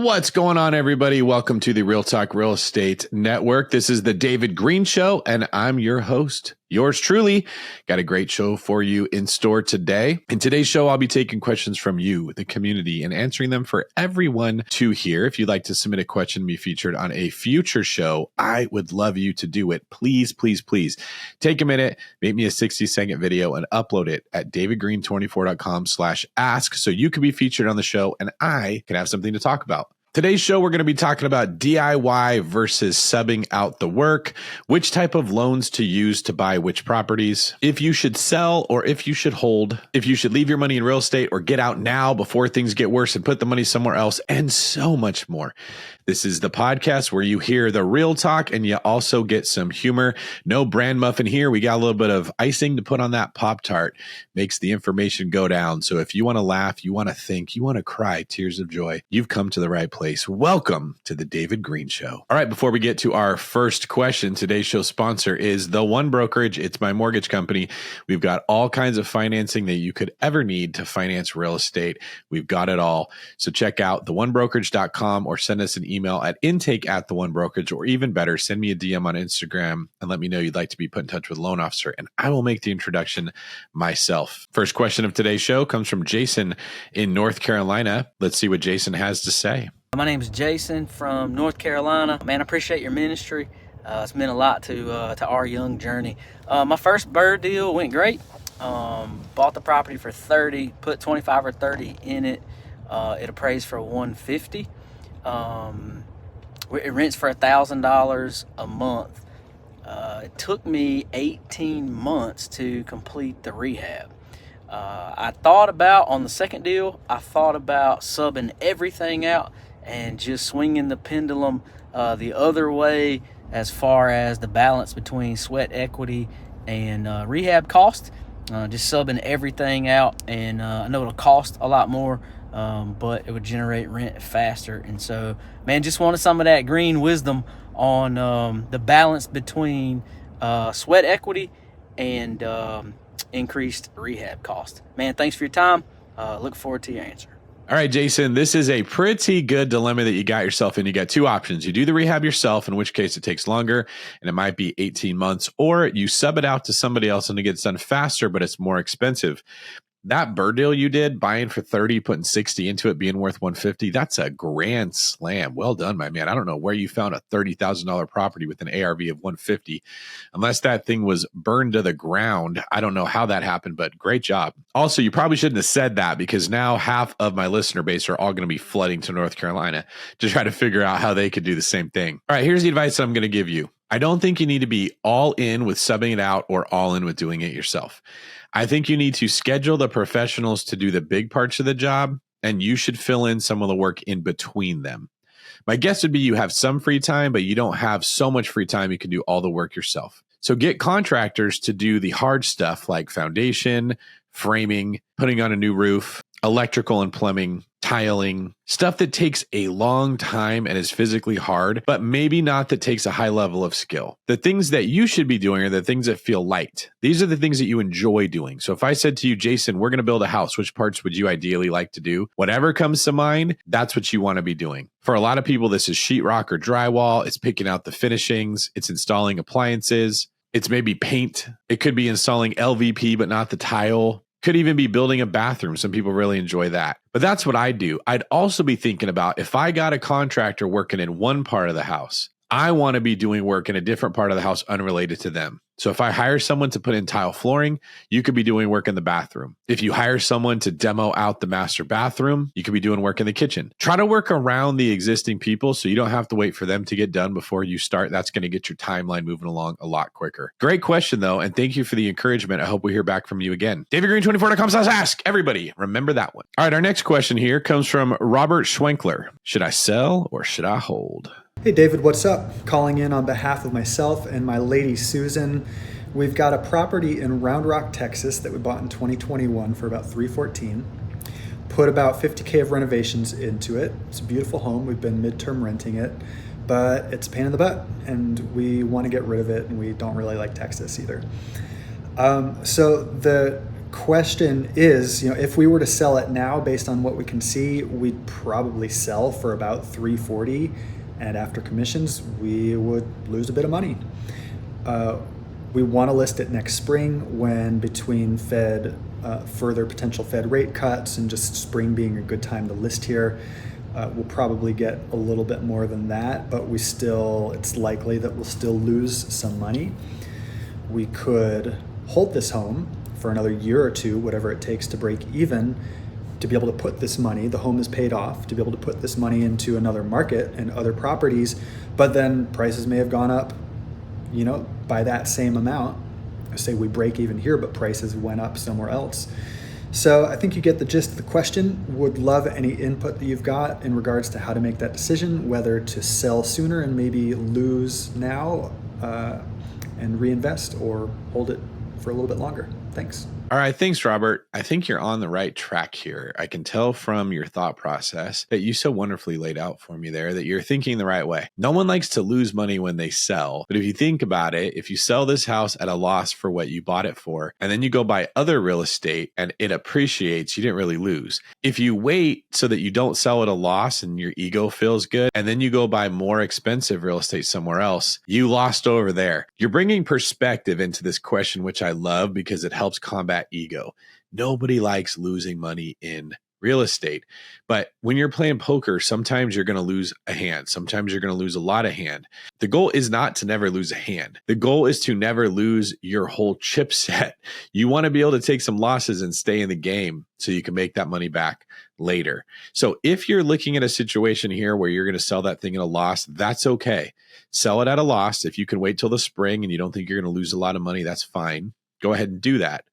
What's going on, everybody? Welcome to the Real Talk Real Estate Network. This is the David Greene Show, and I'm your host, yours truly. Got a great show for you in store today. In today's show, I'll be taking questions from you, the community, and answering them for everyone to hear. If you'd like to submit a question and be featured on a future show, I would love you to do it. Please, please, please take a minute, make me a 60-second video and upload it at davidgreen24.com/ask so you can be featured on the show and I can have something to talk about. Today's show, we're going to be talking about DIY versus subbing out the work, which type of loans to use to buy which properties, if you should sell or if you should hold, if you should leave your money in real estate or get out now before things get worse and put the money somewhere else, and so much more. This is the podcast where you hear the real talk and you also get some humor. No brand muffin here. We got a little bit of icing to put on that Pop-Tart. Makes the information go down. So if you want to laugh, you want to think, you want to cry tears of joy, you've come to the right place. Welcome to the David Greene Show. All right, before we get to our first question, today's show sponsor is The One Brokerage. It's my mortgage company. We've got all kinds of financing that you could ever need to finance real estate. We've got it all. So check out theonebrokerage.com or send us an email at intake@theonebrokerage, or even better, send me a DM on Instagram and let me know you'd like to be put in touch with a loan officer, and I will make the introduction myself. First question of today's show comes from Jason in North Carolina. Let's see what Jason has to say. My name is Jason from North Carolina. Man, I appreciate your ministry. It's meant a lot to our young journey. My first bird deal went great. Bought the property for $30, put 25 or 30 in it. It appraised for $150. It rents for $1,000 a month. It took me 18 months to complete the rehab. I thought about, on the second deal, I thought about subbing everything out and just swinging the pendulum the other way as far as the balance between sweat equity and rehab cost. Just subbing everything out, and I know it'll cost a lot more, but it would generate rent faster. And so, man, just wanted some of that green wisdom on the balance between sweat equity and increased rehab cost. Man, thanks for your time. Look forward to your answer. All right, Jason, this is a pretty good dilemma that you got yourself in. You got two options. You do the rehab yourself, in which case it takes longer and it might be 18 months, or you sub it out to somebody else and it gets done faster, but it's more expensive. That bird deal you did, buying for 30, putting 60 into it, being worth 150, that's a grand slam. Well done, my man. I don't know where you found a $30,000 property with an ARV of 150. Unless that thing was burned to the ground, I don't know how that happened, but great job. Also, you probably shouldn't have said that, because now half of my listener base are all going to be flooding to North Carolina to try to figure out how they could do the same thing. All right, here's the advice that I'm going to give you. I don't think you need to be all in with subbing it out or all in with doing it yourself. I think you need to schedule the professionals to do the big parts of the job, and you should fill in some of the work in between them. My guess would be you have some free time, but you don't have so much free time you can do all the work yourself. So get contractors to do the hard stuff like foundation, framing, putting on a new roof, electrical and plumbing, tiling, stuff that takes a long time and is physically hard, but maybe not that takes a high level of skill. The things that you should be doing are the things that feel light. These are the things that you enjoy doing. So if I said to you, Jason, we're going to build a house, which parts would you ideally like to do? Whatever comes to mind, that's what you want to be doing. For a lot of people, this is sheetrock or drywall. It's picking out the finishings. It's installing appliances. It's maybe paint. It could be installing LVP, but not the tile. Could even be building a bathroom. Some people really enjoy that. But that's what I do. I'd also be thinking about, if I got a contractor working in one part of the house, I want to be doing work in a different part of the house unrelated to them. So if I hire someone to put in tile flooring, you could be doing work in the bathroom. If you hire someone to demo out the master bathroom, you could be doing work in the kitchen. Try to work around the existing people so you don't have to wait for them to get done before you start. That's going to get your timeline moving along a lot quicker. Great question, though, and thank you for the encouragement. I hope we hear back from you again. DavidGreen24.com/ask. Everybody, remember that one. All right, our next question here comes from Robert Schwenkler. Should I sell or should I hold? Hey David, what's up? Calling in on behalf of myself and my lady Susan. We've got a property in Round Rock, Texas that we bought in 2021 for about $314. Put about $50K of renovations into it. It's a beautiful home. We've been midterm renting it, but it's a pain in the butt and we want to get rid of it, and we don't really like Texas either. So the question is, if we were to sell it now, based on what we can see, we'd probably sell for about 340, and after commissions, we would lose a bit of money. We want to list it next spring, when between further potential Fed rate cuts and just spring being a good time to list here, we'll probably get a little bit more than that, but it's likely that we'll still lose some money. We could hold this home for another year or two, whatever it takes to break even, to be able to put this money, the home is paid off, to be able to put this money into another market and other properties, but then prices may have gone up, by that same amount. Say we break even here, but prices went up somewhere else. So I think you get the gist of the question. Would love any input that you've got in regards to how to make that decision, whether to sell sooner and maybe lose now and reinvest, or hold it for a little bit longer. Thanks. All right. Thanks, Robert. I think you're on the right track here. I can tell from your thought process that you so wonderfully laid out for me there that you're thinking the right way. No one likes to lose money when they sell. But if you think about it, if you sell this house at a loss for what you bought it for, and then you go buy other real estate and it appreciates, you didn't really lose. If you wait so that you don't sell at a loss and your ego feels good, and then you go buy more expensive real estate somewhere else, you lost over there. You're bringing perspective into this question, which I love because it helps combat ego. Nobody likes losing money in real estate. But when you're playing poker, sometimes you're going to lose a hand. Sometimes you're going to lose a lot of hand. The goal is not to never lose a hand. The goal is to never lose your whole chip set. You want to be able to take some losses and stay in the game so you can make that money back later. So if you're looking at a situation here where you're going to sell that thing at a loss, that's okay. Sell it at a loss. If you can wait till the spring and you don't think you're going to lose a lot of money, that's fine. Go ahead and do that.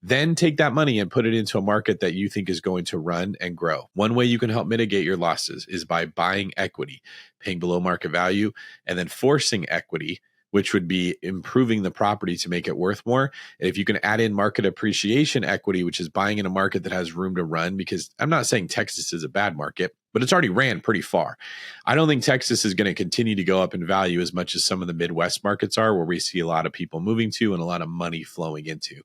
Then take that money and put it into a market that you think is going to run and grow. One way you can help mitigate your losses is by buying equity, paying below market value, and then forcing equity, which would be improving the property to make it worth more. And if you can add in market appreciation equity, which is buying in a market that has room to run, because I'm not saying Texas is a bad market, but it's already ran pretty far. I don't think Texas is going to continue to go up in value as much as some of the Midwest markets are, where we see a lot of people moving to and a lot of money flowing into.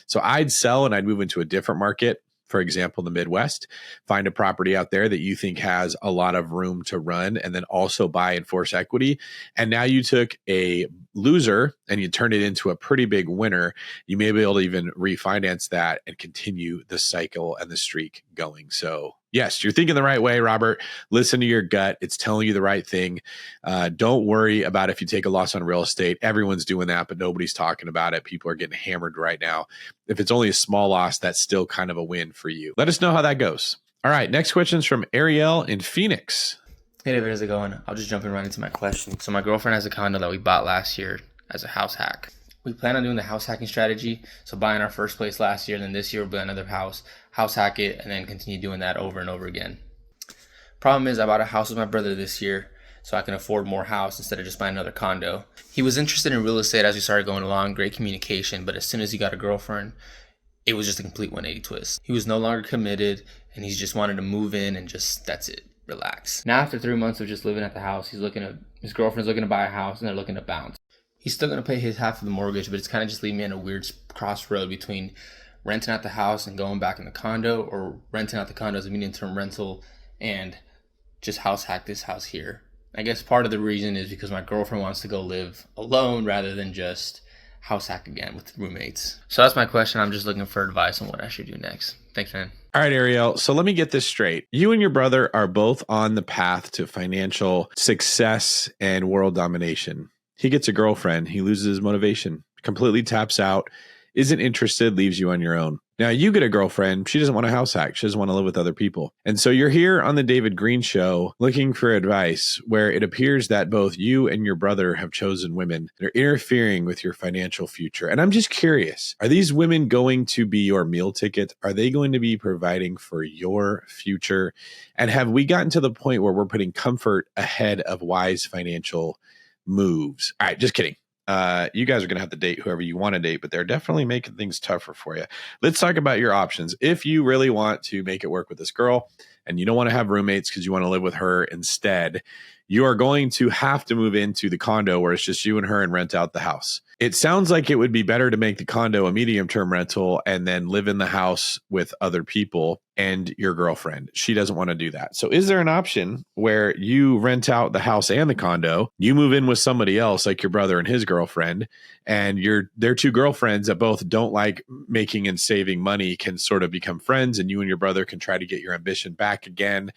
So I'd sell and I'd move into a different market. For example, the Midwest, find a property out there that you think has a lot of room to run, and then also buy and force equity. And now you took a loser and you turned it into a pretty big winner. You may be able to even refinance that and continue the cycle and the streak going. So yes, you're thinking the right way, Robert. Listen to your gut. It's telling you the right thing. Don't worry about if you take a loss on real estate. Everyone's doing that, but nobody's talking about it. People are getting hammered right now. If it's only a small loss, that's still kind of a win for you. Let us know how that goes. All right, next question is from Ariel in Phoenix. Hey David, how's it going? I'll just jump in right into my question. So my girlfriend has a condo that we bought last year as a house hack. We plan on doing the house hacking strategy. So buying our first place last year, then this year we'll buy another house hack it, and then continue doing that over and over again. Problem is, I bought a house with my brother this year so I can afford more house instead of just buying another condo. He was interested in real estate as we started going along, great communication, but as soon as he got a girlfriend, it was just a complete 180 twist. He was no longer committed, and he just wanted to move in and just, that's it, relax. Now after 3 months of just living at the house, his girlfriend's looking to buy a house and they're looking to bounce. He's still going to pay his half of the mortgage, but it's kind of just leaving me in a weird crossroad between renting out the house and going back in the condo, or renting out the condo as a medium-term rental and just house hack this house here. I guess part of the reason is because my girlfriend wants to go live alone rather than just house hack again with roommates. So that's my question. I'm just looking for advice on what I should do next. Thanks, man. All right, Ariel. So let me get this straight. You and your brother are both on the path to financial success and world domination. He gets a girlfriend. He loses his motivation, completely taps out, isn't interested, leaves you on your own. Now you get a girlfriend. She doesn't want a house hack. She doesn't want to live with other people. And so you're here on the David Greene show looking for advice where it appears that both you and your brother have chosen women that are interfering with your financial future. And I'm just curious, are these women going to be your meal ticket? Are they going to be providing for your future? And have we gotten to the point where we're putting comfort ahead of wise financial moves? All right, just kidding. You guys are going to have to date whoever you want to date, but they're definitely making things tougher for you. Let's talk about your options. If you really want to make it work with this girl and you don't want to have roommates because you want to live with her instead, you are going to have to move into the condo where it's just you and her and rent out the house. It sounds like it would be better to make the condo a medium-term rental and then live in the house with other people and your girlfriend. She doesn't want to do that. So is there an option where you rent out the house and the condo, you move in with somebody else like your brother and his girlfriend, and their two girlfriends that both don't like making and saving money can sort of become friends, and you and your brother can try to get your ambition back again,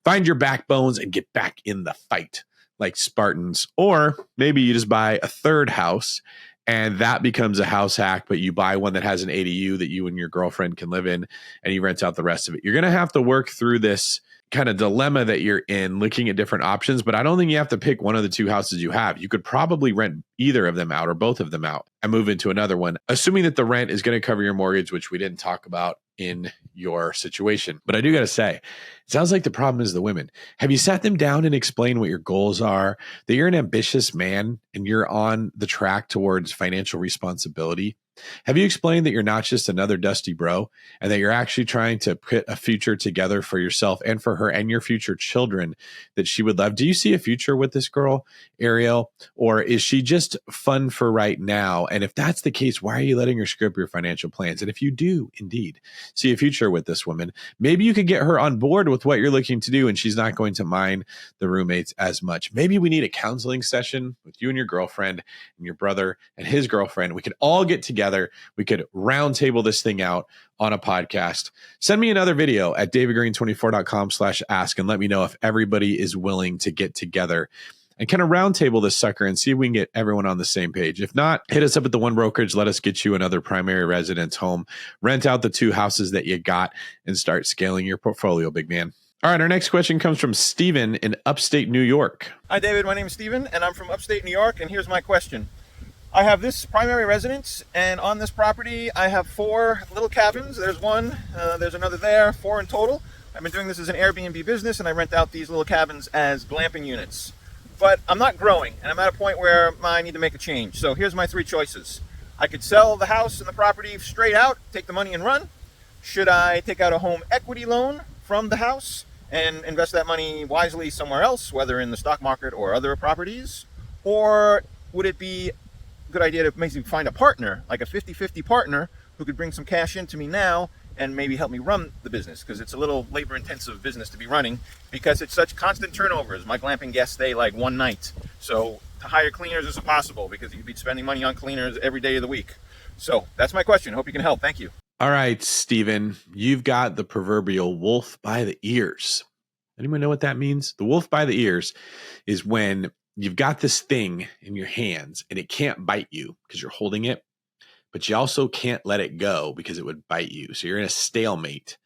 find your backbones and get back in the fight like Spartans? Or maybe you just buy a third house and that becomes a house hack, but you buy one that has an ADU that you and your girlfriend can live in and you rent out the rest of it. You're going to have to work through this kind of dilemma that you're in, looking at different options, but I don't think you have to pick one of the two houses you have. You could probably rent either of them out or both of them out and move into another one, assuming that the rent is going to cover your mortgage, which we didn't talk about in your situation. But I do got to say, it sounds like the problem is the women. Have you sat them down and explained what your goals are, that you're an ambitious man and you're on the track towards financial responsibility? Have you explained that you're not just another dusty bro and that you're actually trying to put a future together for yourself and for her and your future children that she would love? Do you see a future with this girl, Ariel, or is she just fun for right now? And if that's the case, why are you letting her screw up your financial plans? And if you do indeed see a future with this woman, maybe you could get her on board with what you're looking to do and she's not going to mind the roommates as much. Maybe we need a counseling session with you and your girlfriend and your brother and his girlfriend. We could all get together. We could round table this thing out on a podcast. Send me another video at davidgreen24.com/ask and let me know if everybody is willing to get together and kind of round table this sucker and see if we can get everyone on the same page. If not, hit us up at the One Brokerage. Let us get you another primary residence home. Rent out the two houses that you got and start scaling your portfolio, big man. All right, our next question comes from Steven in upstate New York. Hi, David. My name is Steven, and I'm from upstate New York, and here's my question. I have this primary residence, and on this property, I have 4 little cabins. There's one, there's another there, 4 in total. I've been doing this as an Airbnb business, and I rent out these little cabins as glamping units. But I'm not growing, and I'm at a point where I need to make a change. So here's my 3 choices. I could sell the house and the property straight out, take the money and run. Should I take out a home equity loan from the house and invest that money wisely somewhere else, whether in the stock market or other properties? Or would it be good idea to maybe find a partner, like a 50-50 partner who could bring some cash into me now and maybe help me run the business, because it's a little labor intensive business to be running because it's such constant turnovers. My glamping guests stay like one night, so to hire cleaners is impossible because you'd be spending money on cleaners every day of the week. So that's my question. Hope you can help. Thank you. All right, Steven, you've got the proverbial wolf by the ears. Anyone know what that means? The wolf by the ears is when you've got this thing in your hands and it can't bite you because you're holding it, but you also can't let it go because it would bite you. So you're in a stalemate.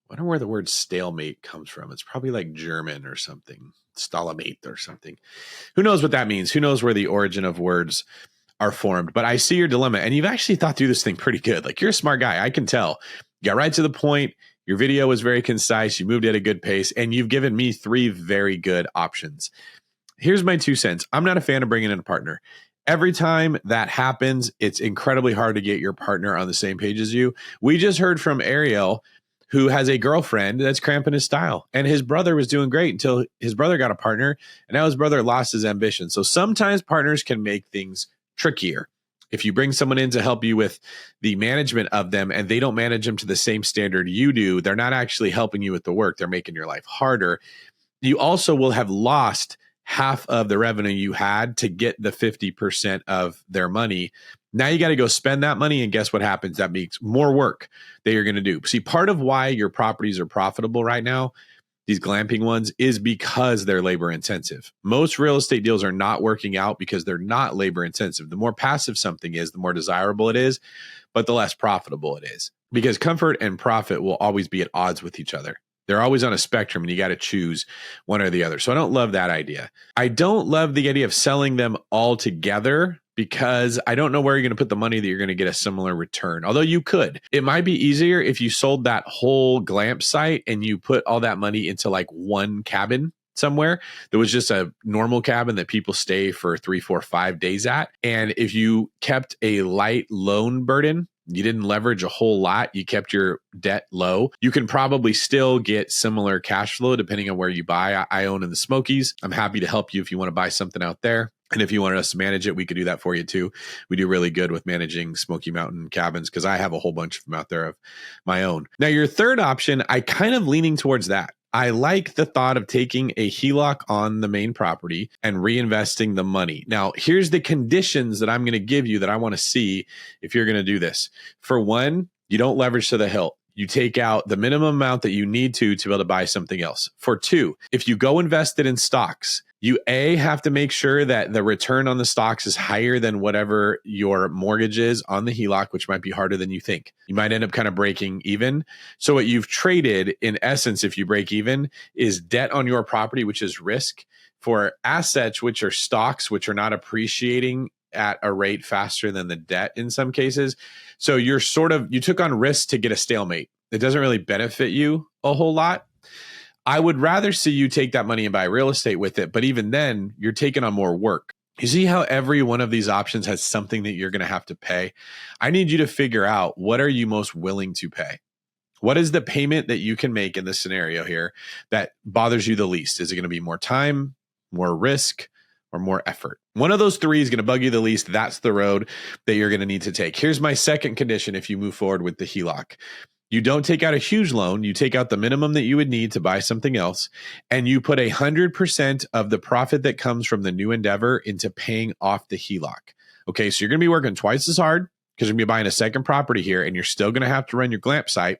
I wonder where the word stalemate comes from. It's probably like German or something, stalemate or something. Who knows what that means? Who knows where the origin of words are formed? But I see your dilemma, and you've actually thought through this thing pretty good. Like, you're a smart guy. I can tell. You got right to the point. Your video was very concise. You moved at a good pace, and you've given me 3 very good options. Here's my 2 cents. I'm not a fan of bringing in a partner. Every time that happens, it's incredibly hard to get your partner on the same page as you. We just heard from Ariel, who has a girlfriend that's cramping his style. And his brother was doing great until his brother got a partner, and now his brother lost his ambition. So sometimes partners can make things trickier. If you bring someone in to help you with the management of them and they don't manage them to the same standard you do, they're not actually helping you with the work. They're making your life harder. You also will have lost half of the revenue you had to get the 50% of their money. Now you got to go spend that money, and guess what happens? That means more work that you're going to do. See, part of why your properties are profitable right now, these glamping ones, is because they're labor intensive. Most real estate deals are not working out because they're not labor intensive. The more passive something is, the more desirable it is, but the less profitable it is, because comfort and profit will always be at odds with each other. They're always on a spectrum, and you got to choose one or the other. So I don't love that idea. I don't love the idea of selling them all together because I don't know where you're going to put the money that you're going to get a similar return. Although you could. It might be easier if you sold that whole glamp site and you put all that money into like one cabin somewhere that was just a normal cabin that people stay for 3, 4, 5 days at. And if you kept a light loan burden You didn't leverage a whole lot. You kept your debt low. You can probably still get similar cash flow depending on where you buy. I own in the Smokies. I'm happy to help you if you want to buy something out there. And if you wanted us to manage it, we could do that for you too. We do really good with managing Smoky Mountain cabins because I have a whole bunch of them out there of my own. Now, your third option, I kind of leaning towards that. I like the thought of taking a HELOC on the main property and reinvesting the money. Now, here's the conditions that I'm going to give you that I want to see if you're going to do this. For one, you don't leverage to the hilt. You take out the minimum amount that you need to be able to buy something else. For two, if you go invest it in stocks, you have to make sure that the return on the stocks is higher than whatever your mortgage is on the HELOC, which might be harder than you think. You might end up kind of breaking even. So what you've traded, in essence, if you break even, is debt on your property, which is risk, for assets, which are stocks, which are not appreciating at a rate faster than the debt in some cases. So you took on risk to get a stalemate. It doesn't really benefit you a whole lot. I would rather see you take that money and buy real estate with it. But even then, you're taking on more work. You see how every one of these options has something that you're going to have to pay? I need you to figure out, what are you most willing to pay? What is the payment that you can make in this scenario here that bothers you the least? Is it going to be more time, more risk, or more effort? One of those three is going to bug you the least. That's the road that you're going to need to take. Here's my second condition if you move forward with the HELOC. You don't take out a huge loan. You take out the minimum that you would need to buy something else, and you put 100% of the profit that comes from the new endeavor into paying off the HELOC. Okay, so you're going to be working twice as hard because you're going to be buying a second property here, and you're still going to have to run your Glamp site.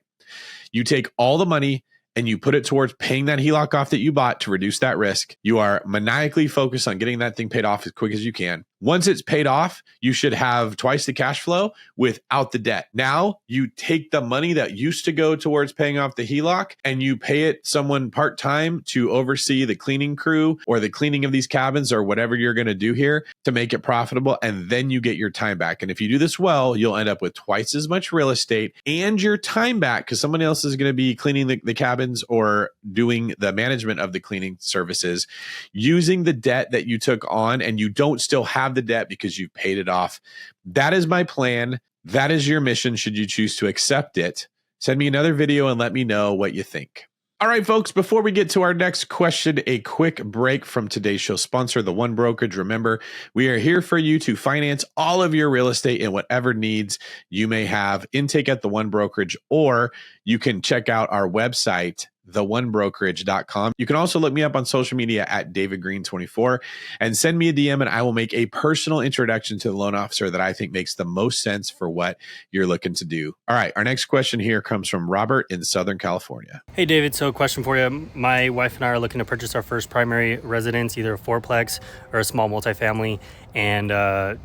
You take all the money and you put it towards paying that HELOC off that you bought to reduce that risk. You are maniacally focused on getting that thing paid off as quick as you can. Once it's paid off, you should have twice the cash flow without the debt. Now you take the money that used to go towards paying off the HELOC and you pay it someone part-time to oversee the cleaning crew or the cleaning of these cabins or whatever you're going to do here to make it profitable. And then you get your time back. And if you do this well, you'll end up with twice as much real estate and your time back because someone else is going to be cleaning the cabins or doing the management of the cleaning services using the debt that you took on, and you don't still have the debt because you've paid it off. That is my plan. That is your mission should you choose to accept it. Send me another video and let me know what you think. All right, folks, before we get to our next question, a quick break from today's show sponsor, The One Brokerage. Remember, we are here for you to finance all of your real estate and whatever needs you may have. Intake at The One Brokerage, or you can check out our website, theonebrokerage.com. You can also look me up on social media at DavidGreene24 and send me a DM, and I will make a personal introduction to the loan officer that I think makes the most sense for what you're looking to do. All right, our next question here comes from Robert in Southern California. Hey, David. So a question for you. My wife and I are looking to purchase our first primary residence, either a fourplex or a small multifamily, and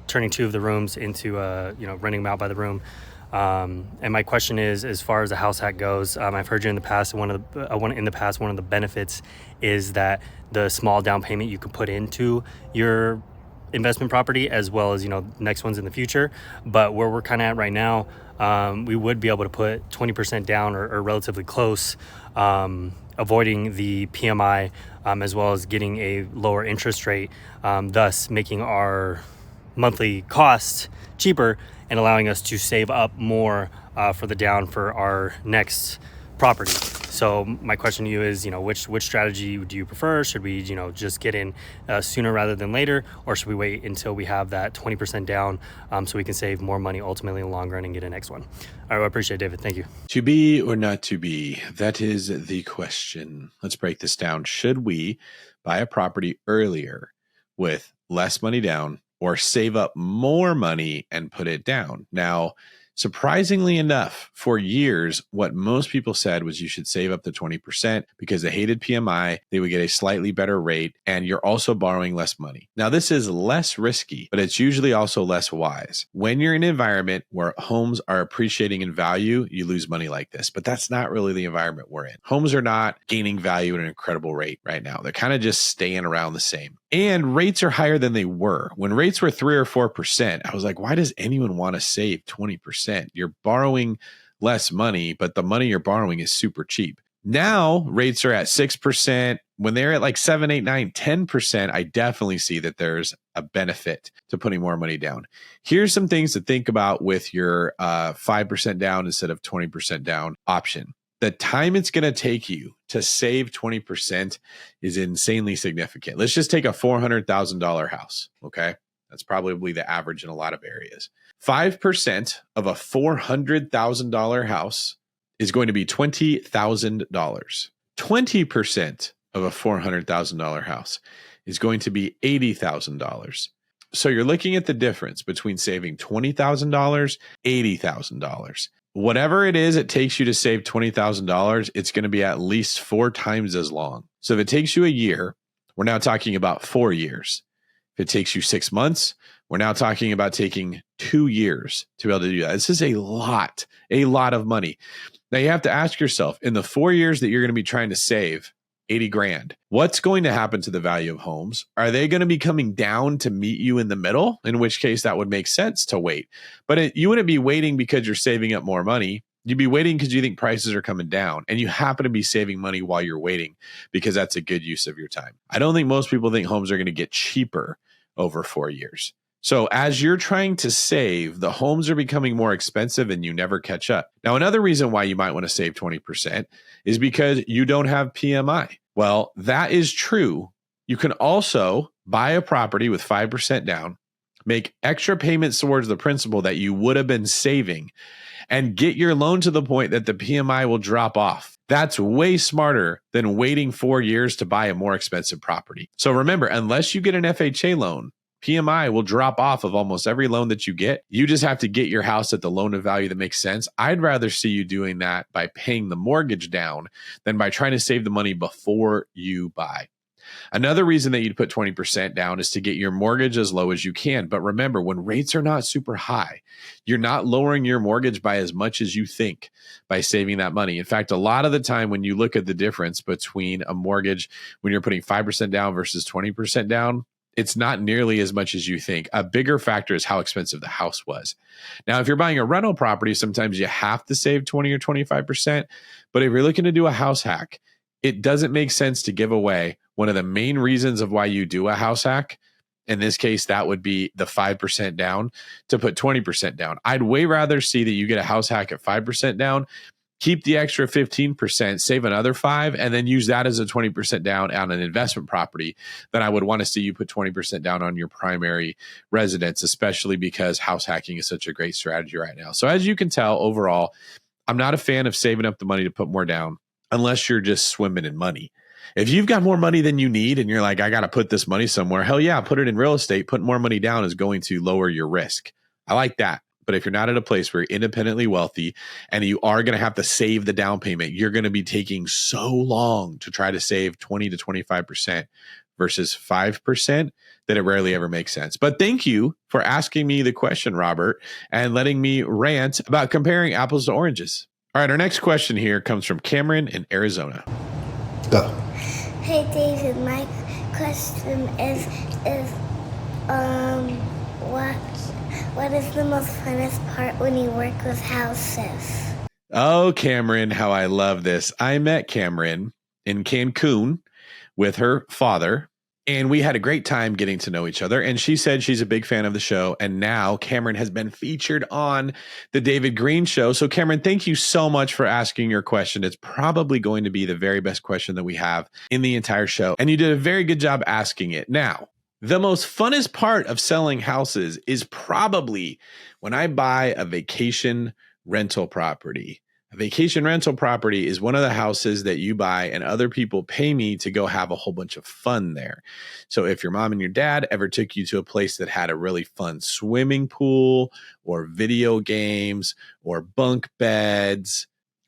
turning two of the rooms into, renting them out by the room. And my question is, as far as the house hack goes, I've heard you in the past, one of the benefits is that the small down payment you can put into your investment property, as well as, next ones in the future. But where we're kind of at right now, we would be able to put 20% down or relatively close, avoiding the PMI, as well as getting a lower interest rate, thus making our monthly costs cheaper and allowing us to save up more for the down for our next property. So my question to you is, which strategy do you prefer? Should we, just get in sooner rather than later, or should we wait until we have that 20% down so we can save more money ultimately in the long run and get a next one? All right, I appreciate it, David. Thank you. To be or not to be? That is the question. Let's break this down. Should we buy a property earlier with less money down, or save up more money and put it down? Now, surprisingly enough, for years, what most people said was you should save up to 20% because they hated PMI. They would get a slightly better rate, and you're also borrowing less money. Now, this is less risky, but it's usually also less wise. When you're in an environment where homes are appreciating in value, you lose money like this, but that's not really the environment we're in. Homes are not gaining value at an incredible rate right now. They're kind of just staying around the same. And rates are higher than they were. When rates were 3 or 4%, I was like, why does anyone want to save 20%? You're borrowing less money, but the money you're borrowing is super cheap. Now rates are at 6%, When they're at like 7, 8, 9, 10%, I definitely see that there's a benefit to putting more money down. Here's some things to think about with your 5% down instead of 20% down option. The time it's going to take you to save 20% is insanely significant. Let's just take a $400,000 house. Okay. That's probably the average in a lot of areas. 5% of a $400,000 house is going to be $20,000. 20% of a $400,000 house is going to be $80,000. So you're looking at the difference between saving $20,000, $80,000. Whatever it is it takes you to save $20,000, it's going to be at least 4 times as long. So if it takes you a year, we're now talking about 4 years. If it takes you 6 months, we're now talking about taking 2 years to be able to do that. This is a lot of money. Now you have to ask yourself, in the 4 years that you're going to be trying to save 80 grand, what's going to happen to the value of homes? Are they going to be coming down to meet you in the middle? In which case that would make sense to wait. But you wouldn't be waiting because you're saving up more money. You'd be waiting because you think prices are coming down, and you happen to be saving money while you're waiting because that's a good use of your time. I don't think most people think homes are going to get cheaper over 4 years. So as you're trying to save, the homes are becoming more expensive and you never catch up. Now, another reason why you might want to save 20% is because you don't have PMI. Well, that is true. You can also buy a property with 5% down, make extra payments towards the principal that you would have been saving, and get your loan to the point that the PMI will drop off. That's way smarter than waiting 4 years to buy a more expensive property. So remember, unless you get an FHA loan, PMI will drop off of almost every loan that you get. You just have to get your house at the loan to value that makes sense. I'd rather see you doing that by paying the mortgage down than by trying to save the money before you buy. Another reason that you'd put 20% down is to get your mortgage as low as you can. But remember, when rates are not super high, you're not lowering your mortgage by as much as you think by saving that money. In fact, a lot of the time when you look at the difference between a mortgage, when you're putting 5% down versus 20% down, it's not nearly as much as you think. A bigger factor is how expensive the house was. Now, if you're buying a rental property, sometimes you have to save 20 or 25%. But if you're looking to do a house hack, it doesn't make sense to give away one of the main reasons of why you do a house hack. In this case, that would be the 5% down to put 20% down. I'd way rather see that you get a house hack at 5% down, keep the extra 15%, save another 5%, and then use that as a 20% down on an investment property. Then I would want to see you put 20% down on your primary residence, especially because house hacking is such a great strategy right now. So as you can tell, overall, I'm not a fan of saving up the money to put more down unless you're just swimming in money. If you've got more money than you need and you're like, I got to put this money somewhere, hell yeah, put it in real estate. Put more money down is going to lower your risk. I like that. But if you're not at a place where you're independently wealthy and you are going to have to save the down payment, you're going to be taking so long to try to save 20 to 25% versus 5% that it rarely ever makes sense. But thank you for asking me the question, Robert, and letting me rant about comparing apples to oranges. All right, our next question here comes from Cameron in Arizona. Go. Hey David, my question is what is the most funnest part when you work with houses? Oh, Cameron, how I love this. I met Cameron in Cancun with her father, and we had a great time getting to know each other. And she said she's a big fan of the show. And now Cameron has been featured on the David Greene show. So Cameron, thank you so much for asking your question. It's probably going to be the very best question that we have in the entire show. And you did a very good job asking it. Now, the most funnest part of selling houses is probably when I buy a vacation rental property. A vacation rental property is one of the houses that you buy and other people pay me to go have a whole bunch of fun there. So if your mom and your dad ever took you to a place that had a really fun swimming pool or video games or bunk beds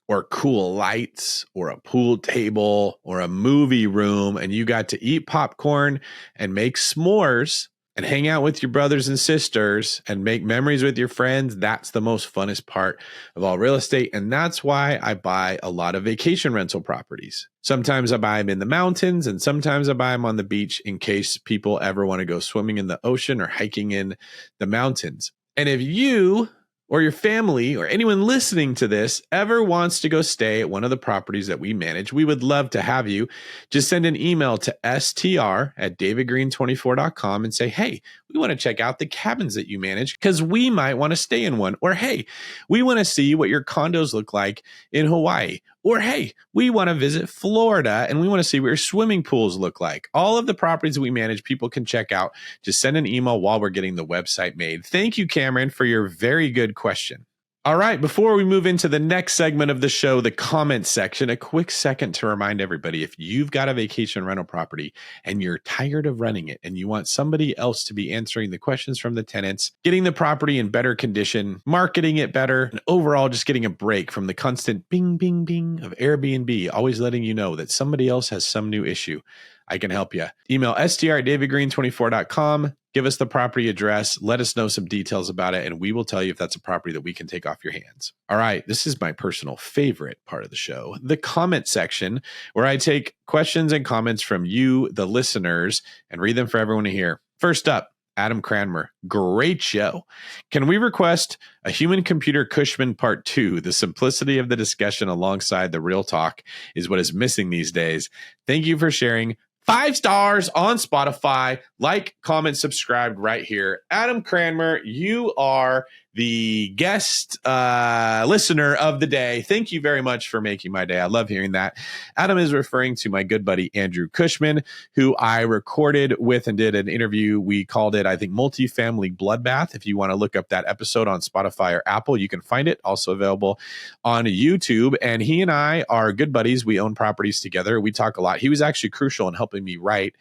or cool lights or a pool table or a movie room, and you got to eat popcorn and make s'mores and hang out with your brothers and sisters and make memories with your friends, that's the most funnest part of all real estate. And that's why I buy a lot of vacation rental properties. Sometimes I buy them in the mountains and sometimes I buy them on the beach in case people ever want to go swimming in the ocean or hiking in the mountains. And if you or your family or anyone listening to this ever wants to go stay at one of the properties that we manage, we would love to have you. Just send an email to str@davidgreen24.com and say, hey, we want to check out the cabins that you manage because we might want to stay in one. Or, hey, we want to see what your condos look like in Hawaii. Or, hey, we want to visit Florida and we want to see what your swimming pools look like. All of the properties that we manage, people can check out. Just send an email while we're getting the website made. Thank you, Cameron, for your very good question. All right, before we move into the next segment of the show, the comment section, a quick second to remind everybody, if you've got a vacation rental property and you're tired of running it and you want somebody else to be answering the questions from the tenants, getting the property in better condition, marketing it better, and overall just getting a break from the constant bing, bing, bing of Airbnb, always letting you know that somebody else has some new issue, I can help you. Email str@davidgreen24.com. Give us the property address. Let us know some details about it, and we will tell you if that's a property that we can take off your hands. All right, this is my personal favorite part of the show, the comment section, where I take questions and comments from you, the listeners, and read them for everyone to hear. First up, Adam Cranmer, great show. Can we request a Human Computer Cushman Part 2? The simplicity of the discussion alongside the real talk is what is missing these days. Thank you for sharing. 5 stars on Spotify. Like, comment, subscribe right here. Adam Cranmer, you are the guest listener of the day. Thank you very much for making my day. I love hearing that. Adam is referring to my good buddy Andrew Cushman, who I recorded with and did an interview. We called it, I think, Multifamily Bloodbath. If you want to look up that episode on Spotify or Apple, you can find it. Also available on YouTube. And he and I are good buddies. We own properties together. We talk a lot. He was actually crucial in helping me write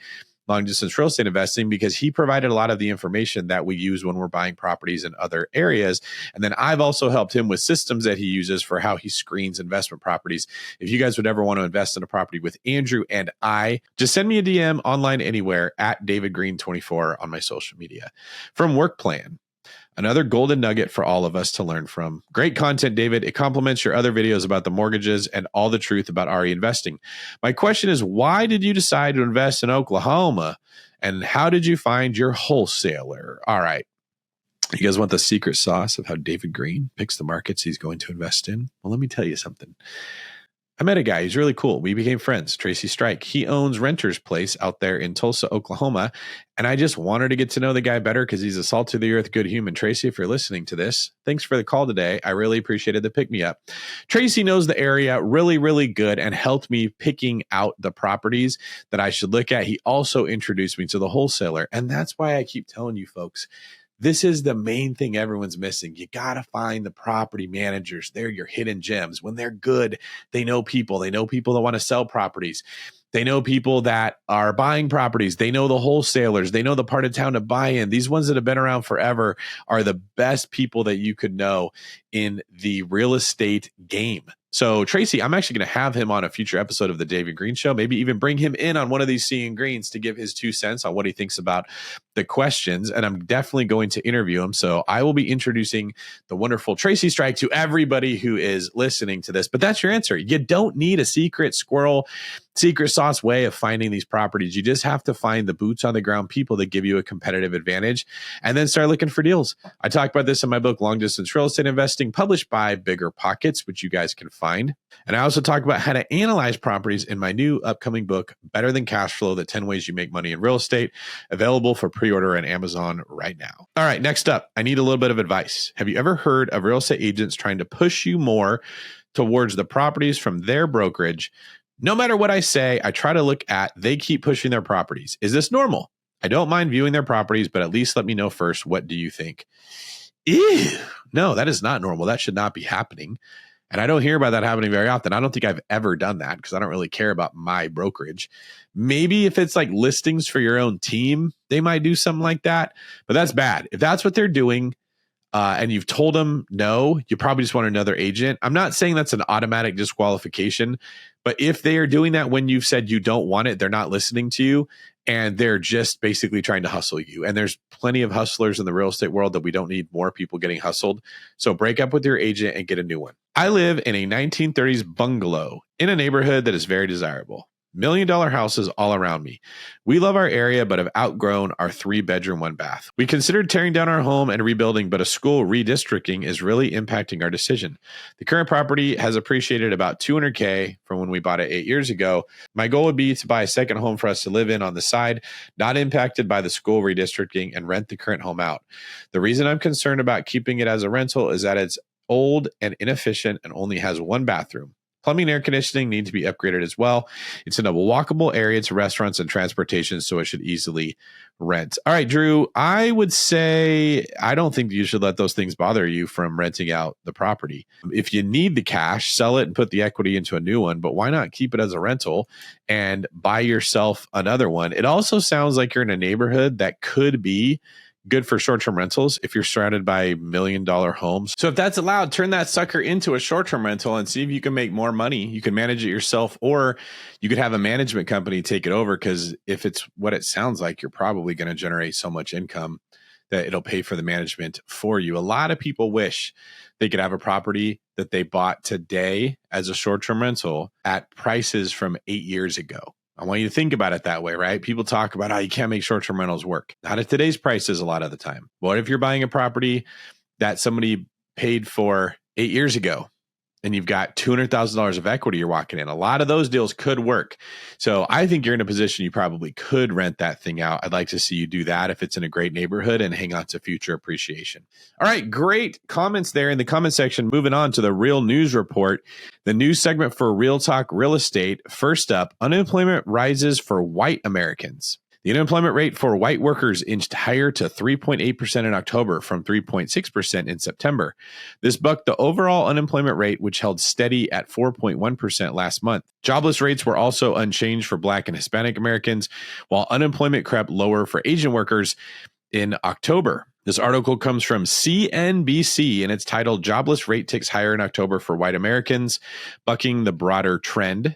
long distance real estate investing because he provided a lot of the information that we use when we're buying properties in other areas. And then I've also helped him with systems that he uses for how he screens investment properties. If you guys would ever want to invest in a property with Andrew and I, just send me a DM online anywhere at DavidGreen24 on my social media. From Work Plan, another golden nugget for all of us to learn from. Great content, David. It complements your other videos about the mortgages and all the truth about RE investing. My question is, why did you decide to invest in Oklahoma? And how did you find your wholesaler? All right. You guys want the secret sauce of how David Greene picks the markets he's going to invest in? Well, let me tell you something. I met a guy. He's really cool. We became friends. Tracy Strike. He owns Renter's Place out there in Tulsa, Oklahoma. And I just wanted to get to know the guy better because he's a salt to the earth, good human. Tracy, if you're listening to this, thanks for the call today. I really appreciated the pick me up. Tracy knows the area really, really good and helped me picking out the properties that I should look at. He also introduced me to the wholesaler. And that's why I keep telling you folks, this is the main thing everyone's missing. You got to find the property managers. They're your hidden gems. When they're good, they know people. They know people that want to sell properties. They know people that are buying properties. They know the wholesalers. They know the part of town to buy in. These ones that have been around forever are the best people that you could know in the real estate game. So Tracy, I'm actually going to have him on a future episode of the David Greene Show, maybe even bring him in on one of these Seeing Greens to give his 2 cents on what he thinks about the questions. And I'm definitely going to interview him. So I will be introducing the wonderful Tracy Strike to everybody who is listening to this. But that's your answer. You don't need a secret sauce way of finding these properties. You just have to find the boots on the ground people that give you a competitive advantage and then start looking for deals. I talk about this in my book, Long Distance Real Estate Investing, published by Bigger Pockets, which you guys can find. And I also talk about how to analyze properties in my new upcoming book, Better Than Cash Flow, The 10 Ways You Make Money in Real Estate, available for pre-order on Amazon right now. All right, next up, I need a little bit of advice. Have you ever heard of real estate agents trying to push you more towards the properties from their brokerage? No matter what I say, I try to look at, they keep pushing their properties. Is this normal? I don't mind viewing their properties, but at least let me know first. What do you think? Ew. No, that is not normal. That should not be happening. And I don't hear about that happening very often. I don't think I've ever done that because I don't really care about my brokerage. Maybe if it's like listings for your own team, they might do something like that, but that's bad. If that's what they're doing, and you've told them no, you probably just want another agent. I'm not saying that's an automatic disqualification, but if they are doing that when you've said you don't want it, they're not listening to you and they're just basically trying to hustle you. And there's plenty of hustlers in the real estate world that we don't need more people getting hustled. So break up with your agent and get a new one. I live in a 1930s bungalow in a neighborhood that is very desirable. $1 million houses all around me. We love our area, but have outgrown our 3-bedroom, 1-bath. We considered tearing down our home and rebuilding, but a school redistricting is really impacting our decision. The current property has appreciated about $200K from when we bought it 8 years ago. My goal would be to buy a second home for us to live in on the side, not impacted by the school redistricting, and rent the current home out. The reason I'm concerned about keeping it as a rental is that it's old and inefficient and only has 1 bathroom. Plumbing and air conditioning need to be upgraded as well. It's in a walkable area to restaurants and transportation, so it should easily rent. All right, Drew, I would say I don't think you should let those things bother you from renting out the property. If you need the cash, sell it and put the equity into a new one, but why not keep it as a rental and buy yourself another one? It also sounds like you're in a neighborhood that could be good for short-term rentals if you're surrounded by $1 million homes. So if that's allowed, turn that sucker into a short-term rental and see if you can make more money. You can manage it yourself, or you could have a management company take it over, because if it's what it sounds like, you're probably going to generate so much income that it'll pay for the management for you. A lot of people wish they could have a property that they bought today as a short-term rental at prices from 8 years ago. I want you to think about it that way, right? People talk about how you can't make short-term rentals work. Not at today's prices a lot of the time. What if you're buying a property that somebody paid for 8 years ago and you've got $200,000 of equity you're walking in? A lot of those deals could work. So I think you're in a position you probably could rent that thing out. I'd like to see you do that if it's in a great neighborhood and hang on to future appreciation. All right, great comments there in the comment section. Moving on to the Real News Report, the news segment for Real Talk Real Estate. First up, unemployment rises for white Americans. The unemployment rate for white workers inched higher to 3.8% in October from 3.6% in September. This bucked the overall unemployment rate, which held steady at 4.1% last month. Jobless rates were also unchanged for Black and Hispanic Americans, while unemployment crept lower for Asian workers in October. This article comes from CNBC, and it's titled "Jobless Rate Ticks Higher in October for White Americans, Bucking the Broader Trend."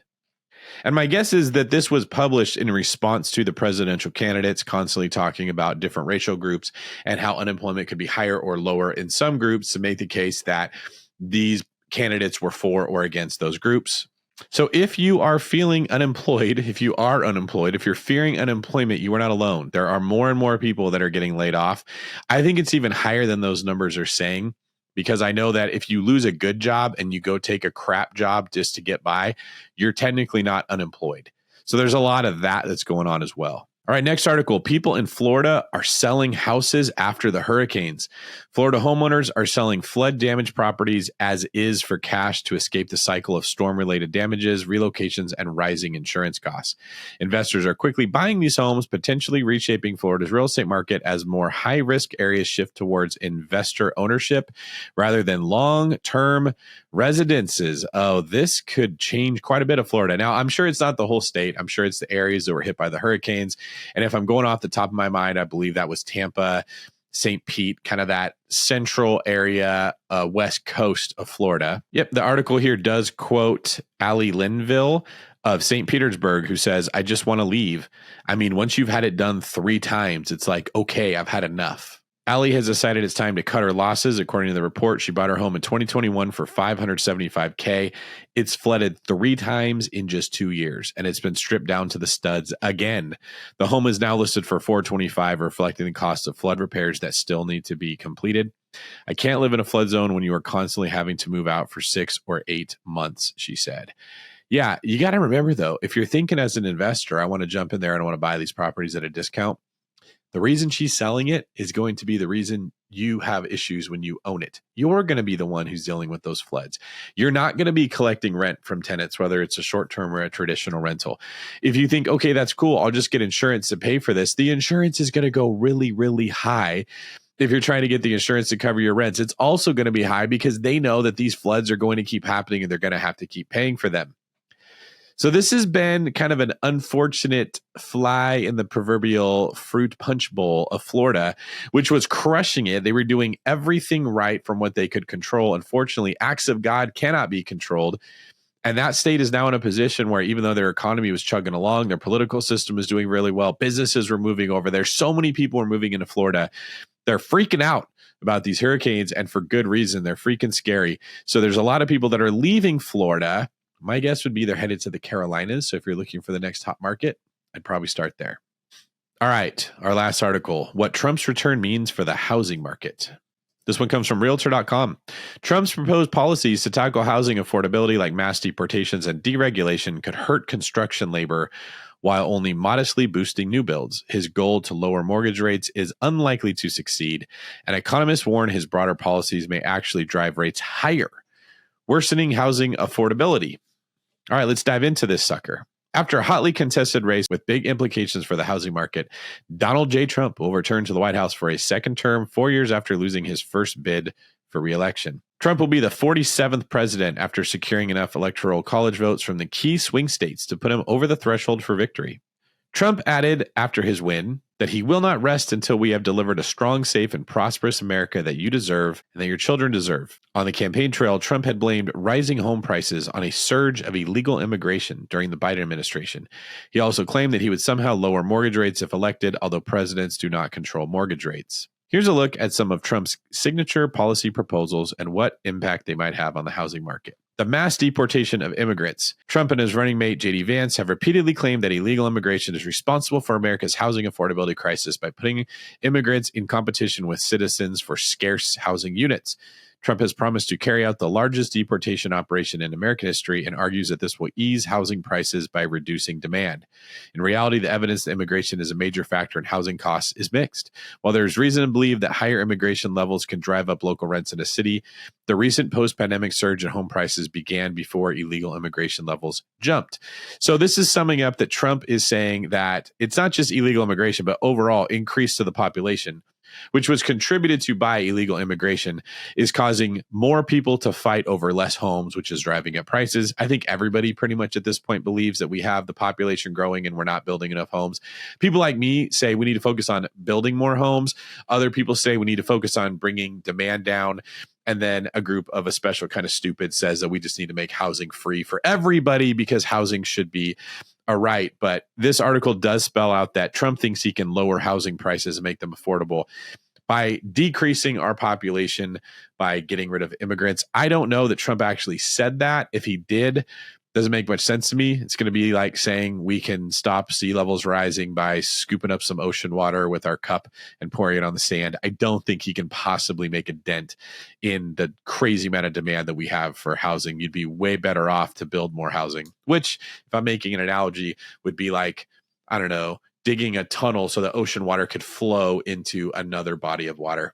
And my guess is that this was published in response to the presidential candidates constantly talking about different racial groups and how unemployment could be higher or lower in some groups to make the case that these candidates were for or against those groups. So if you are feeling unemployed, if you're fearing unemployment, you are not alone. There are more and more people that are getting laid off. I think it's even higher than those numbers are saying, because I know that if you lose a good job and you go take a crap job just to get by, you're technically not unemployed. So there's a lot of that that's going on as well. All right, next article. People in Florida are selling houses after the hurricanes. Florida homeowners are selling flood damaged properties as is for cash to escape the cycle of storm-related damages, relocations, and rising insurance costs. Investors are quickly buying these homes, potentially reshaping Florida's real estate market as more high-risk areas shift towards investor ownership rather than long-term residences. Oh, this could change quite a bit of Florida. Now, I'm sure it's not the whole state. I'm sure it's the areas that were hit by the hurricanes. And if I'm going off the top of my mind, I believe that was Tampa, St. Pete, kind of that central area, west coast of Florida. Yep, the article here does quote Allie Linville of St. Petersburg, who says, "I just want to leave. I mean, once you've had it done 3 times, it's like, okay, I've had enough." Allie has decided it's time to cut her losses. According to the report, she bought her home in 2021 for $575K. It's flooded 3 times in just 2 years, and it's been stripped down to the studs again. The home is now listed for $425, reflecting the cost of flood repairs that still need to be completed. "I can't live in a flood zone when you are constantly having to move out for 6 or 8 months, she said. Yeah, you got to remember, though, if you're thinking as an investor, I want to jump in there and I want to buy these properties at a discount, the reason she's selling it is going to be the reason you have issues when you own it. You're going to be the one who's dealing with those floods. You're not going to be collecting rent from tenants, whether it's a short-term or a traditional rental. If you think, okay, that's cool, I'll just get insurance to pay for this, the insurance is going to go really, really high. If you're trying to get the insurance to cover your rents, it's also going to be high because they know that these floods are going to keep happening and they're going to have to keep paying for them. So this has been kind of an unfortunate fly in the proverbial fruit punch bowl of Florida, which was crushing it. They were doing everything right from what they could control. Unfortunately, acts of God cannot be controlled. And that state is now in a position where even though their economy was chugging along, their political system is doing really well, businesses were moving over there. So many people are moving into Florida. They're freaking out about these hurricanes, and for good reason. They're freaking scary. So there's a lot of people that are leaving Florida, My guess would be they're headed to the Carolinas. So if you're looking for the next hot market, I'd probably start there. All right, our last article, what Trump's return means for the housing market. This one comes from Realtor.com. Trump's proposed policies to tackle housing affordability like mass deportations and deregulation could hurt construction labor while only modestly boosting new builds. His goal to lower mortgage rates is unlikely to succeed, and economists warn his broader policies may actually drive rates higher, worsening housing affordability. All right, let's dive into this sucker. After a hotly contested race with big implications for the housing market, Donald J. Trump will return to the White House for a second term 4 years after losing his first bid for re-election. Trump will be the 47th president after securing enough electoral college votes from the key swing states to put him over the threshold for victory. Trump added after his win that he will not rest until we have delivered a strong, safe, and prosperous America that you deserve and that your children deserve. On the campaign trail, Trump had blamed rising home prices on a surge of illegal immigration during the Biden administration. He also claimed that he would somehow lower mortgage rates if elected, although presidents do not control mortgage rates. Here's a look at some of Trump's signature policy proposals and what impact they might have on the housing market. The mass deportation of immigrants. Trump and his running mate, J.D. Vance, have repeatedly claimed that illegal immigration is responsible for America's housing affordability crisis by putting immigrants in competition with citizens for scarce housing units. Trump has promised to carry out the largest deportation operation in American history and argues that this will ease housing prices by reducing demand. In reality, the evidence that immigration is a major factor in housing costs is mixed. While there is reason to believe that higher immigration levels can drive up local rents in a city, the recent post-pandemic surge in home prices began before illegal immigration levels jumped. So this is summing up that Trump is saying that it's not just illegal immigration, but overall increase to the population, which was contributed to by illegal immigration, is causing more people to fight over less homes, which is driving up prices. I think everybody pretty much at this point believes that we have the population growing and we're not building enough homes. People like me say we need to focus on building more homes. Other people say we need to focus on bringing demand down. And then a group of a special kind of stupid says that we just need to make housing free for everybody because housing should be a right. But this article does spell out that Trump thinks he can lower housing prices and make them affordable by decreasing our population, by getting rid of immigrants. I don't know that Trump actually said that. If he did, doesn't make much sense to me. It's going to be like saying we can stop sea levels rising by scooping up some ocean water with our cup and pouring it on the sand. I don't think he can possibly make a dent in the crazy amount of demand that we have for housing. You'd be way better off to build more housing, which, if I'm making an analogy, would be like, I don't know, digging a tunnel so the ocean water could flow into another body of water.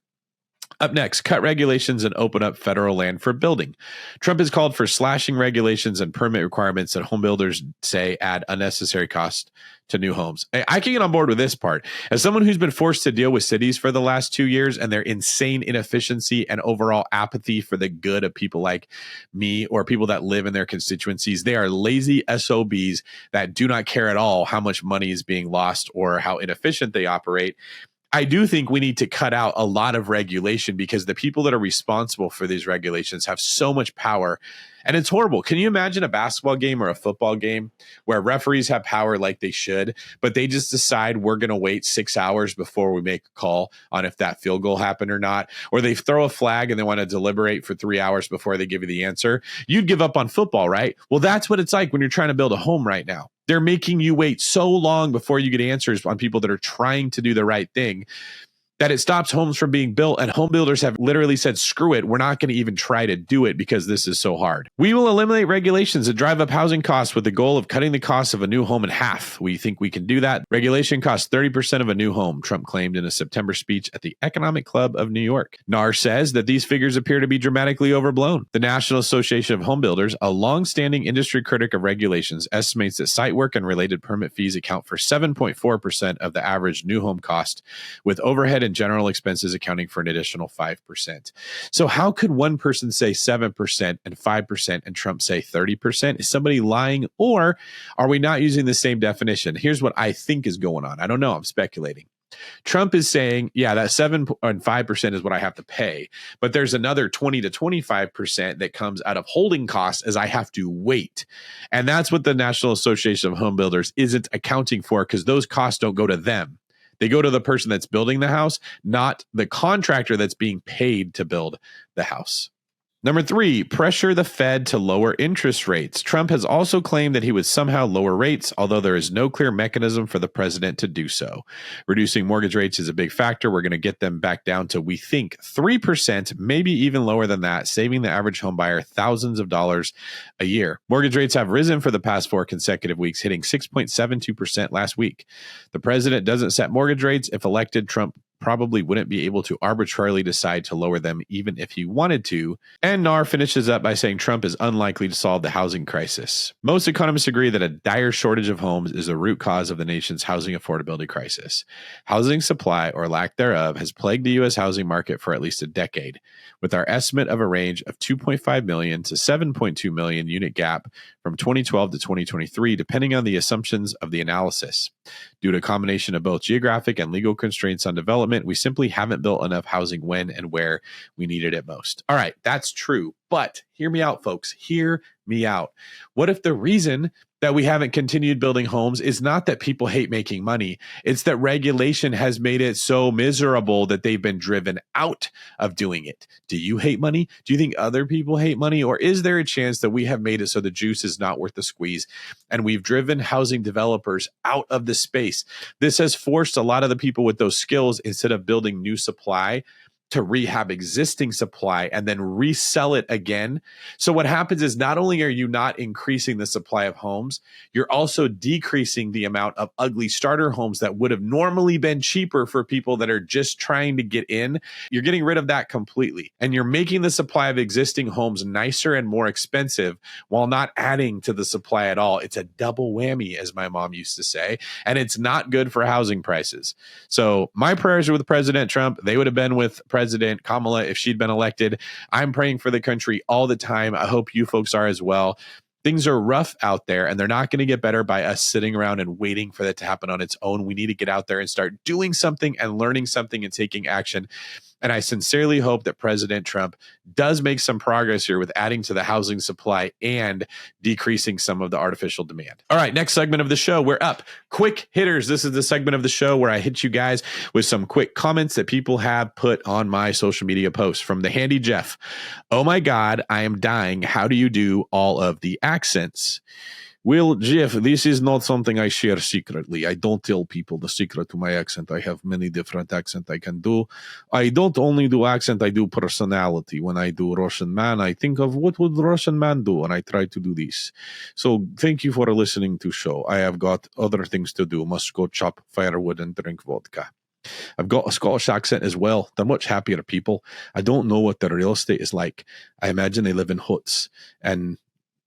Up next, cut regulations and open up federal land for building. Trump has called for slashing regulations and permit requirements that home builders say add unnecessary cost to new homes. I can get on board with this part. As someone who's been forced to deal with cities for the last 2 years and their insane inefficiency and overall apathy for the good of people like me or people that live in their constituencies, they are lazy SOBs that do not care at all how much money is being lost or how inefficient they operate. I do think we need to cut out a lot of regulation because the people that are responsible for these regulations have so much power. And it's horrible. Can you imagine a basketball game or a football game where referees have power like they should, but they just decide we're going to wait 6 hours before we make a call on if that field goal happened or not, or they throw a flag and they want to deliberate for 3 hours before they give you the answer? You'd give up on football, right? Well, that's what it's like when you're trying to build a home right now. They're making you wait so long before you get answers on people that are trying to do the right thing that it stops homes from being built. And home builders have literally said, screw it, we're not going to even try to do it because this is so hard. We will eliminate regulations that drive up housing costs with the goal of cutting the cost of a new home in half. We think we can do that. Regulation costs 30% of a new home, Trump claimed in a September speech at the Economic Club of New York. NAR says that these figures appear to be dramatically overblown. The National Association of Home Builders, a long-standing industry critic of regulations, estimates that site work and related permit fees account for 7.4% of the average new home cost, with overhead and general expenses accounting for an additional 5%. So how could one person say 7% and 5% and Trump say 30%? Is somebody lying, or are we not using the same definition? Here's what I think is going on. I don't know. I'm speculating. Trump is saying, yeah, that 7 and 5% is what I have to pay, but there's another 20 to 25% that comes out of holding costs as I have to wait. And that's what the National Association of Home Builders isn't accounting for, because those costs don't go to them. They go to the person that's building the house, not the contractor that's being paid to build the house. Number 3, pressure the Fed to lower interest rates. Trump has also claimed that he would somehow lower rates, although there is no clear mechanism for the president to do so. Reducing mortgage rates is a big factor. We're going to get them back down to, we think, 3%, maybe even lower than that, saving the average home buyer thousands of dollars a year. Mortgage rates have risen for the past 4 consecutive weeks, hitting 6.72% last week. The president doesn't set mortgage rates. If elected, Trump probably wouldn't be able to arbitrarily decide to lower them even if he wanted to. And Nar finishes up by saying Trump is unlikely to solve the housing crisis. Most economists agree that a dire shortage of homes is the root cause of the nation's housing affordability crisis. Housing supply, or lack thereof, has plagued the U.S. housing market for at least a decade, with our estimate of a range of 2.5 million to 7.2 million unit gap from 2012 to 2023, depending on the assumptions of the analysis. Due to a combination of both geographic and legal constraints on development, we simply haven't built enough housing when and where we needed it most. All right, that's true. But hear me out, folks. Hear me out. What if the reason that we haven't continued building homes is not that people hate making money? It's that regulation has made it so miserable that they've been driven out of doing it. Do you hate money? Do you think other people hate money? Or is there a chance that we have made it so the juice is not worth the squeeze and we've driven housing developers out of the space? This has forced a lot of the people with those skills, instead of building new supply, to rehab existing supply and then resell it again. So what happens is, not only are you not increasing the supply of homes, you're also decreasing the amount of ugly starter homes that would have normally been cheaper for people that are just trying to get in. You're getting rid of that completely. And you're making the supply of existing homes nicer and more expensive while not adding to the supply at all. It's a double whammy, as my mom used to say, and it's not good for housing prices. So my prayers are with President Trump. They would have been with President Kamala if she'd been elected. I'm praying for the country all the time. I hope you folks are as well. Things are rough out there, and they're not going to get better by us sitting around and waiting for that to happen on its own. We need to get out there and start doing something and learning something and taking action. And I sincerely hope that President Trump does make some progress here with adding to the housing supply and decreasing some of the artificial demand. All right, next segment of the show, we're up. Quick hitters. This is the segment of the show where I hit you guys with some quick comments that people have put on my social media posts. From the Handy Jeff. Oh my God, I am dying. How do you do all of the accents? Well, Jeff, this is not something I share secretly. I don't tell people the secret to my accent. I have many different accents I can do. I don't only do accent, I do personality. When I do Russian man, I think of what would Russian man do, and I try to do this. So thank you for listening to show. I have got other things to do. Must go chop firewood and drink vodka. I've got a Scottish accent as well. They're much happier people. I don't know what their real estate is like. I imagine they live in huts and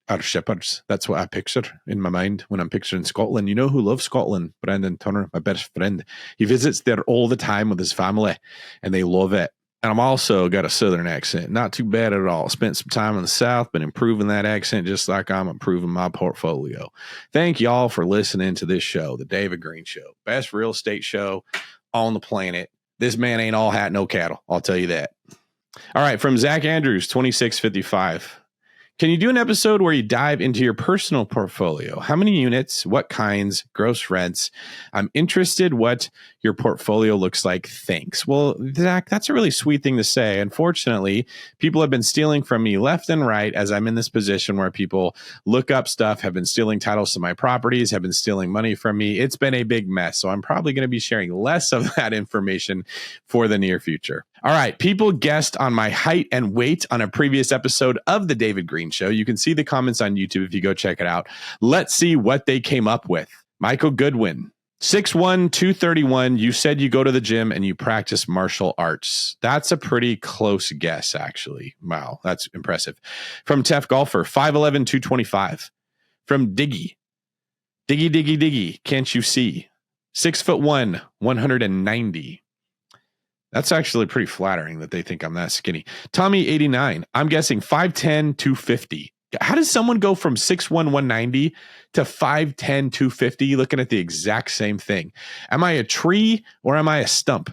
are shepherds. That's what I picture in my mind when I'm picturing Scotland. You know who loves Scotland? Brendan Turner, my best friend. He visits there all the time with his family, and they love it. And I'm also got a southern accent. Not too bad at all. Spent some time in the South, been improving that accent just like I'm improving my portfolio. Thank y'all for listening to this show, The David Greene Show. Best real estate show on the planet. This man ain't all hat, no cattle. I'll tell you that. All right, from Zach Andrews, 2655. Can you do an episode where you dive into your personal portfolio? How many units, what kinds, gross rents? I'm interested what your portfolio looks like. Thanks. Well, Zach, that's a really sweet thing to say. Unfortunately, people have been stealing from me left and right as I'm in this position where people look up stuff, have been stealing titles to my properties, have been stealing money from me. It's been a big mess. So I'm probably going to be sharing less of that information for the near future. All right. People guessed on my height and weight on a previous episode of The David Greene Show. You can see the comments on YouTube if you go check it out. Let's see what they came up with. Michael Goodwin, 6'1", 231. You said you go to the gym and you practice martial arts. That's a pretty close guess, actually. Wow, that's impressive. From Tef Golfer, 5'11", 225. From Diggy, can't you see? 6'1", 190. That's actually pretty flattering that they think I'm that skinny. Tommy, 89. I'm guessing 5'10", 250. How does someone go from 6'1", 190 to 5'10", 250 looking at the exact same thing? Am I a tree or am I a stump?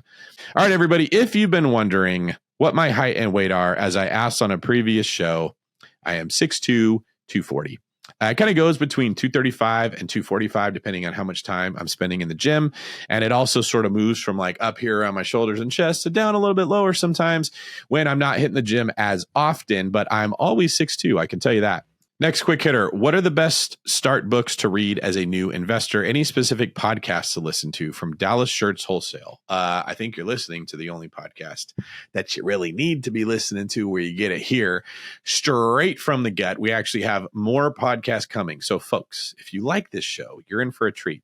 All right, everybody, if you've been wondering what my height and weight are, as I asked on a previous show, I am 6'2", 240. It kind of goes between 235 and 245, depending on how much time I'm spending in the gym. And it also sort of moves from like up here around my shoulders and chest to down a little bit lower sometimes when I'm not hitting the gym as often, but I'm always 6'2", I can tell you that. Next quick hitter. What are the best start books to read as a new investor? Any specific podcasts to listen to from Dallas Shirts Wholesale? I think you're listening to the only podcast that you really need to be listening to, where you get it here straight from the gut. We actually have more podcasts coming. So folks, if you like this show, you're in for a treat.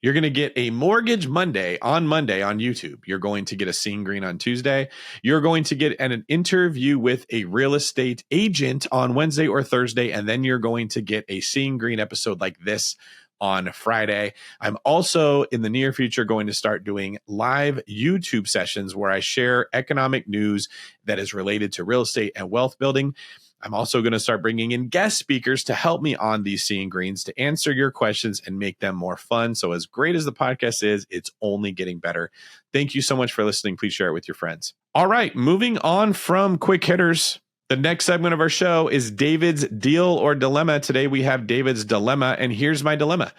You're going to get a Mortgage Monday on YouTube. You're going to get a Seeing Greene on Tuesday. You're going to get an interview with a real estate agent on Wednesday or Thursday. And then you're going to get a Seeing Greene episode like this on Friday. I'm also in the near future going to start doing live YouTube sessions where I share economic news that is related to real estate and wealth building. I'm also going to start bringing in guest speakers to help me on these Seeing Greenes to answer your questions and make them more fun. So as great as the podcast is, it's only getting better. Thank you so much for listening. Please share it with your friends. All right, moving on from quick hitters. The next segment of our show is David's Deal or Dilemma. Today we have David's Dilemma, and here's my dilemma.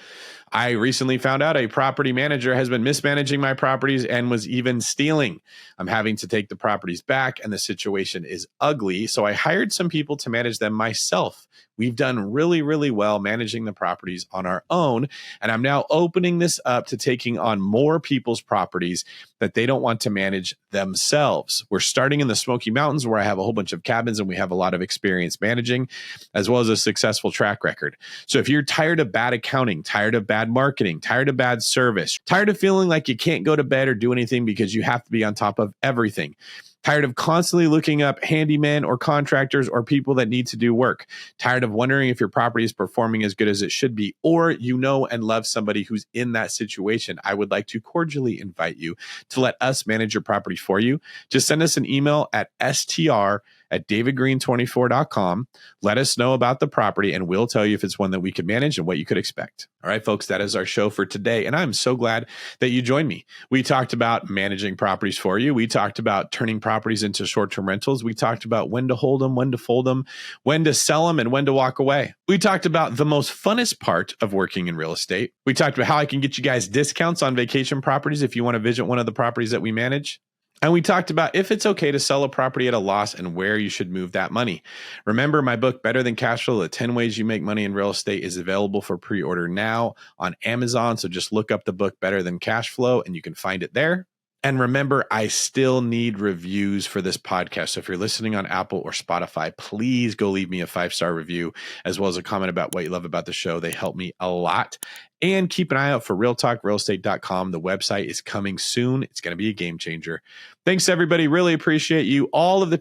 I recently found out a property manager has been mismanaging my properties and was even stealing. I'm having to take the properties back, and the situation is ugly. So I hired some people to manage them myself. We've done really, really well managing the properties on our own. And I'm now opening this up to taking on more people's properties that they don't want to manage themselves. We're starting in the Smoky Mountains, where I have a whole bunch of cabins and we have a lot of experience managing, as well as a successful track record. So if you're tired of bad accounting, tired of bad marketing, tired of bad service, tired of feeling like you can't go to bed or do anything because you have to be on top of everything, tired of constantly looking up handymen or contractors or people that need to do work, tired of wondering if your property is performing as good as it should be, or you know and love somebody who's in that situation, I would like to cordially invite you to let us manage your property for you. Just send us an email at str@davidgreene24.com. Let us know about the property, and we'll tell you if it's one that we could manage and what you could expect. All right, folks, that is our show for today, and I'm so glad that you joined me. We talked about managing properties for you. We talked about turning properties into short-term rentals. We talked about when to hold them, when to fold them, when to sell them, and when to walk away. We talked about the most funnest part of working in real estate. We talked about how I can get you guys discounts on vacation properties if you want to visit one of the properties that we manage. And we talked about if it's okay to sell a property at a loss and where you should move that money. Remember, my book, Better Than Cash Flow, The 10 Ways You Make Money in Real Estate, is available for pre-order now on Amazon. So just look up the book, Better Than Cash Flow, and you can find it there. And remember, I still need reviews for this podcast. So if you're listening on Apple or Spotify, please go leave me a 5-star review, as well as a comment about what you love about the show. They help me a lot. And keep an eye out for realtalkrealestate.com. The website is coming soon. It's going to be a game changer. Thanks, everybody. Really appreciate you. All of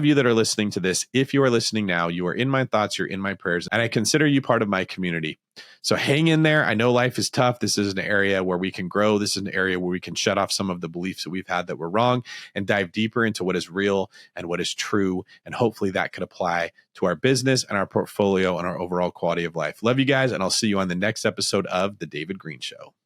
you that are listening to this, if you are listening now, you are in my thoughts, you're in my prayers, and I consider you part of my community. So hang in there. I know life is tough. This is an area where we can grow. This is an area where we can shut off some of the beliefs that we've had that were wrong and dive deeper into what is real and what is true. And hopefully that could apply to our business and our portfolio and our overall quality of life. Love you guys, and I'll see you on the next episode of The David Greene Show.